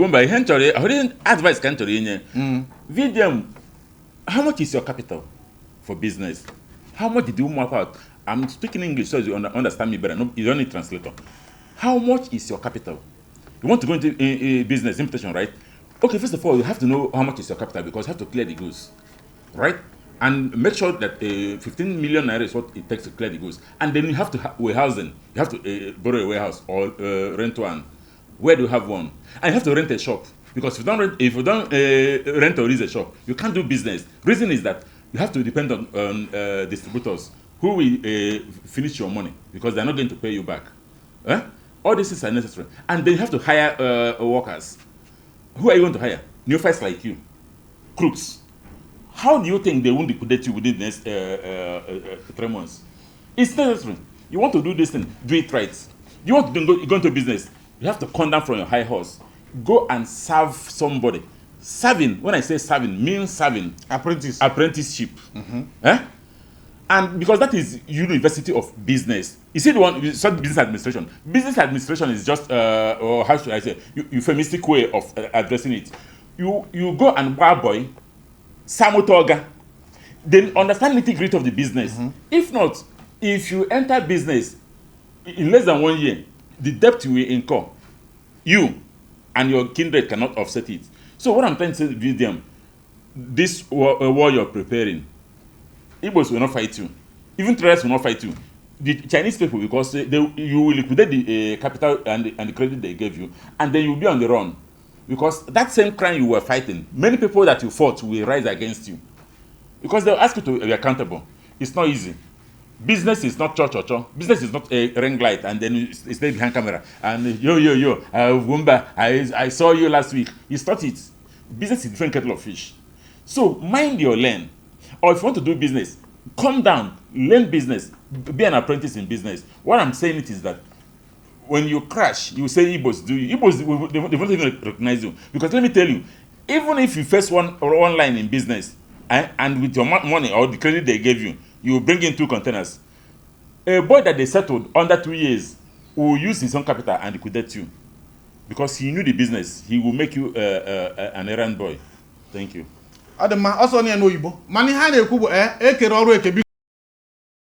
Gumba, advice can to VDM, how much is your capital for business? How much did you map out? I'm speaking English so you understand me better. No, you don't need translator. How much is your capital? You want to go into a business invitation, right? Okay, first of all, you have to know how much is your capital because you have to clear the goods, right? And make sure that 15 million naira is what it takes to clear the goods. And then you have to warehousing. You have to borrow a warehouse or rent one. Where do you have one? And you have to rent a shop because if you don't rent or lease a shop, you can't do business. Reason is that you have to depend on distributors who will finish your money because they're not going to pay you back. All these things are necessary. And then you have to hire workers. Who are you going to hire? Neophytes like you, crooks. How do you think they won't liquidate you within the next 3 months? It's necessary. You want to do this thing, do it right. You want to go into business, you have to come down from your high horse. Go and serve somebody. Serving, when I say serving, means serving. Apprenticeship. And because that is University of Business. You see the one, you said business administration. Business administration is just, or how should I say, euphemistic way of addressing it. You go and boy, Samutoga, then understand the nitty-gritty of the business. If not, if you enter business in less than 1 year, the debt you will incur, you and your kindred cannot offset it. So what I'm trying to say to them, this war you're preparing, Igbos will not fight you. Even terrorists will not fight you. The Chinese people, because you will liquidate the capital and the credit they gave you, and then you'll be on the run. Because that same crime you were fighting, many people that you fought will rise against you. Because they'll ask you to be accountable. It's not easy. Business is not cho. Business is not a ring light and then you stay behind camera. And yo, Wumba, I saw you last week. It's not it. Business is a different kettle of fish. So mind your lane. Or if you want to do business, come down, learn business, be an apprentice in business. What I'm saying it is that when you crash, you say Igbos do you. Igbos, they won't even recognize you. Because let me tell you, even if you face one line in business, and with your money or the credit they gave you, you will bring in 2 containers. A boy that they settled under 2 years will use his own capital and liquidate you. Because he knew the business. He will make you an errand boy. Thank you. Also,